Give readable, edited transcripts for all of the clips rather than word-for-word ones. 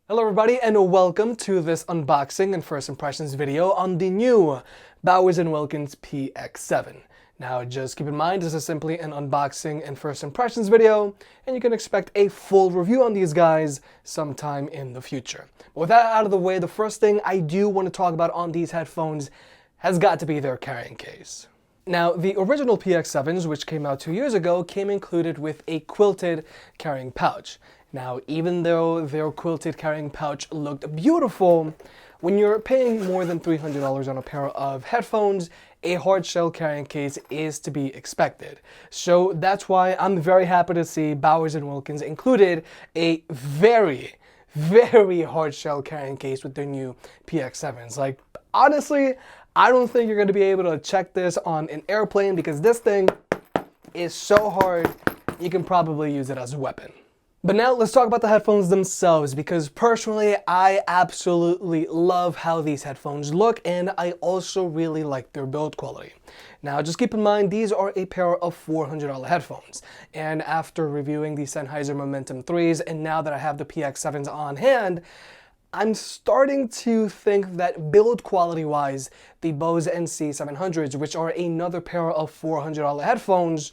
Hello everybody and welcome to this unboxing and first impressions video on the new Bowers and Wilkins PX7. Now just keep in mind this is simply an unboxing and first impressions video and you can expect a full review on these guys sometime in the future. But with that out of the way, the first thing I do want to talk about on these headphones has got to be their carrying case. Now, the original PX7s, which came out 2 years ago, came included with a quilted carrying pouch. Now, even though their quilted carrying pouch looked beautiful, when you're paying more than $300 on a pair of headphones, a hard shell carrying case is to be expected. So that's why I'm very happy to see Bowers and Wilkins included a very hard shell carrying case with their new PX7s. Like, honestly, I don't think you're going to be able to check this on an airplane because this thing is so hard, you can probably use it as a weapon. But now let's talk about the headphones themselves, because personally I absolutely love how these headphones look and I also really like their build quality. Now just keep in mind these are a pair of $400 headphones, and after reviewing the Sennheiser Momentum 3s and now that I have the PX7s on hand, I'm starting to think that build quality wise the Bose NC700s, which are another pair of $400 headphones,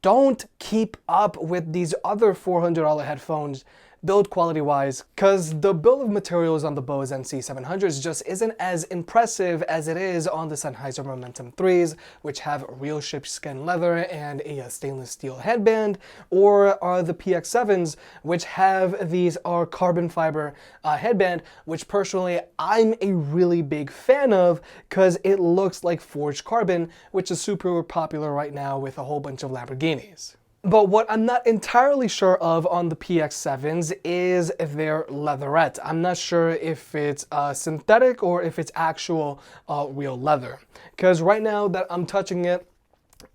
don't keep up with these other $400 headphones build quality wise, because the bill of materials on the Bose NC700s just isn't as impressive as it is on the Sennheiser Momentum 3s, which have real sheepskin leather and a stainless steel headband, or the PX7s, which have these carbon fiber headband, which personally I'm a really big fan of because it looks like forged carbon, which is super popular right now with a whole bunch of Lamborghinis. But what I'm not entirely sure of on the PX7s is their leatherette. I'm not sure if it's synthetic or if it's actual real leather. Because right now that I'm touching it,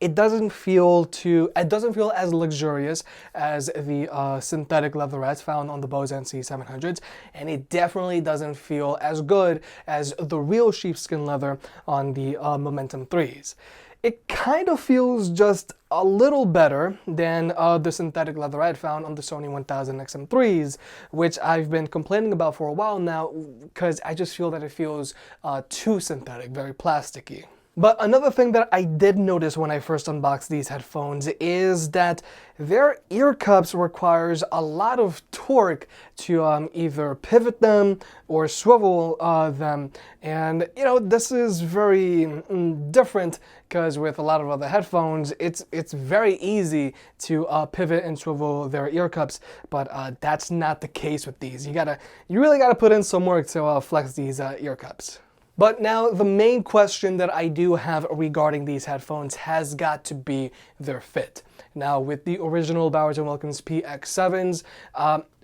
it doesn't feel as luxurious as the synthetic leatherette found on the Bose NC700s, and it definitely doesn't feel as good as the real sheepskin leather on the Momentum 3s. It kind of feels just a little better than the synthetic leatherette found on the Sony 1000 XM3s, which I've been complaining about for a while now because I just feel that it feels too synthetic, very plasticky. But another thing that I did notice when I first unboxed these headphones is that their ear cups requires a lot of torque to either pivot them or swivel them. And you know, this is very different because with a lot of other headphones, it's very easy to pivot and swivel their ear cups, but that's not the case with these. You really gotta put in some work to flex these ear cups. But now the main question that I do have regarding these headphones has got to be their fit. Now with the original Bowers and Wilkins PX7s,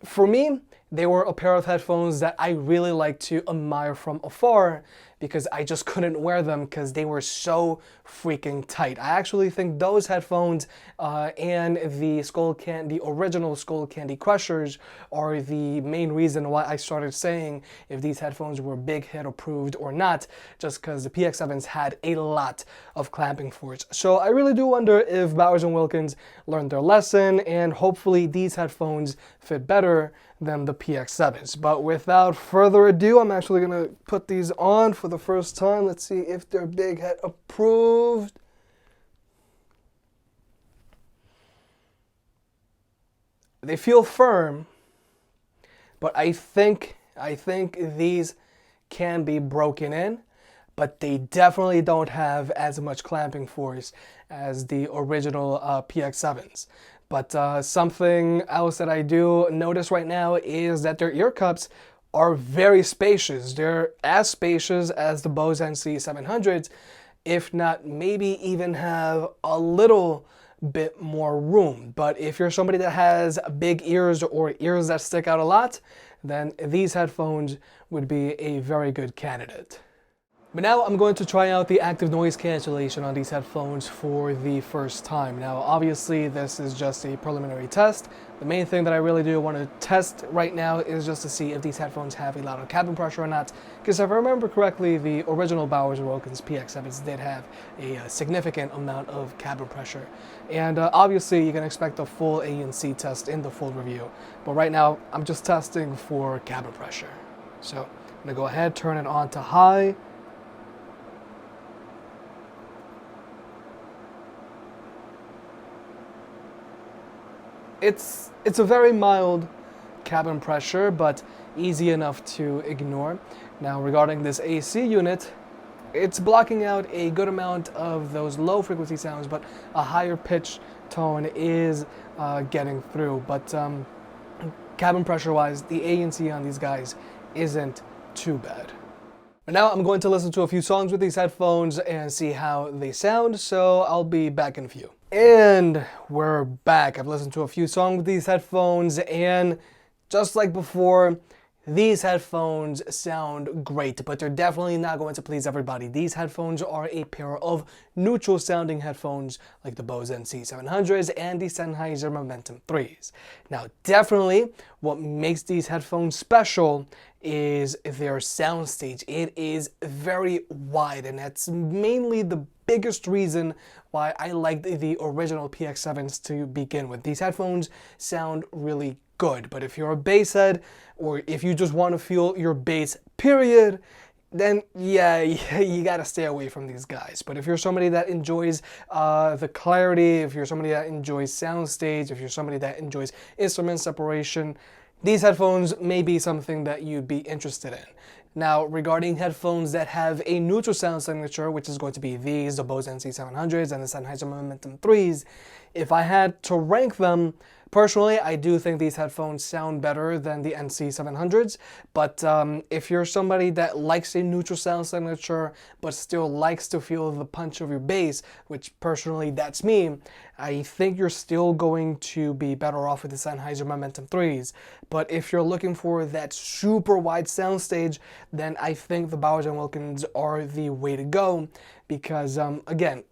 for me, they were a pair of headphones that I really like to admire from afar because I just couldn't wear them because they were so freaking tight. I actually think those headphones and the original Skull Candy Crushers are the main reason why I started saying if these headphones were big hit approved or not, just because the PX7s had a lot of clamping force. So I really do wonder if Bowers and Wilkins learned their lesson, and hopefully these headphones fit better than the PX7s. But without further ado, I'm actually gonna put these on for the first time. Let's see if they're big head approved. They feel firm, but I think these can be broken in, but they definitely don't have as much clamping force as the original PX7s. But something else that I do notice right now is that their ear cups are very spacious. They're as spacious as the Bose NC700s, if not maybe even have a little bit more room. But if you're somebody that has big ears or ears that stick out a lot, then these headphones would be a very good candidate. But now I'm going to try out the active noise cancellation on these headphones for the first time. Now obviously this is just a preliminary test. The main thing that I really do want to test right now is just to see if these headphones have a lot of cabin pressure or not. Because if I remember correctly, the original Bowers and Wilkins PX7s did have a significant amount of cabin pressure. And obviously you can expect a full ANC test in the full review. But right now I'm just testing for cabin pressure. So I'm going to go ahead, turn it on to high. It's a very mild cabin pressure, but easy enough to ignore. Now regarding this AC unit, it's blocking out a good amount of those low frequency sounds, but a higher pitch tone is getting through. But cabin pressure wise, the ANC on these guys isn't too bad. But now I'm going to listen to a few songs with these headphones and see how they sound, so I'll be back in a few. And we're back. I've listened to a few songs with these headphones, and just like before, these headphones sound great, but they're definitely not going to please everybody. These headphones are a pair of neutral sounding headphones like the Bose NC700s and the Sennheiser Momentum 3s. Now, definitely what makes these headphones special is their soundstage. It is very wide, and that's mainly the biggest reason why I liked the original PX7s to begin with. These headphones sound really good, but if you're a bass head, or if you just want to feel your bass, period, then yeah, you gotta stay away from these guys. But if you're somebody that enjoys the clarity, if you're somebody that enjoys soundstage, if you're somebody that enjoys instrument separation, these headphones may be something that you'd be interested in. Now, regarding headphones that have a neutral sound signature, which is going to be these, the Bose NC700s and the Sennheiser Momentum 3s, if I had to rank them, personally, I do think these headphones sound better than the NC700s, but if you're somebody that likes a neutral sound signature, but still likes to feel the punch of your bass, which personally that's me, I think you're still going to be better off with the Sennheiser Momentum 3s. But if you're looking for that super wide soundstage, then I think the Bowers and Wilkins are the way to go, because again,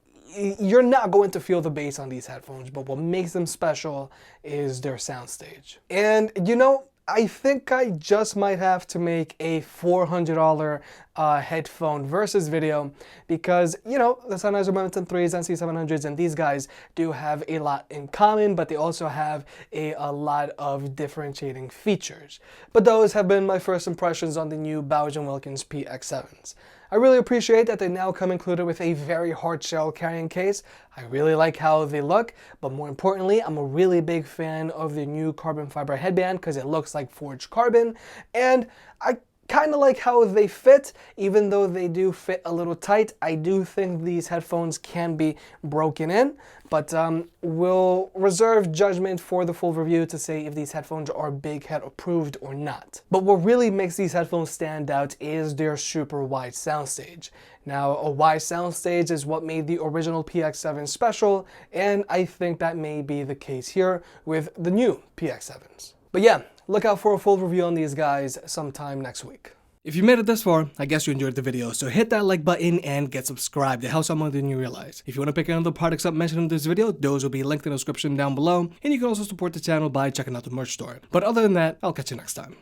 you're not going to feel the bass on these headphones, but what makes them special is their soundstage. And you know, I think I just might have to make a $400 headphone versus video, because, you know, the Sennheiser Momentum 3s, NC700s, and these guys do have a lot in common, but they also have a lot of differentiating features. But those have been my first impressions on the new Bowers and Wilkins PX7s. I really appreciate that they now come included with a very hard shell carrying case. I really like how they look, but more importantly, I'm a really big fan of the new carbon fiber headband because it looks like forged carbon, and I kind of like how they fit. Even though they do fit a little tight, I do think these headphones can be broken in, but we'll reserve judgment for the full review to say if these headphones are big head approved or not. But what really makes these headphones stand out is their super wide soundstage. Now, a wide soundstage is what made the original PX7 special, and I think that may be the case here with the new PX7s. But yeah, look out for a full review on these guys sometime next week. If you made it this far, I guess you enjoyed the video, so hit that like button and get subscribed. It helps out more than you realize. If you want to pick another products up mentioned in this video, those will be linked in the description down below, and you can also support the channel by checking out the merch store. But other than that, I'll catch you next time.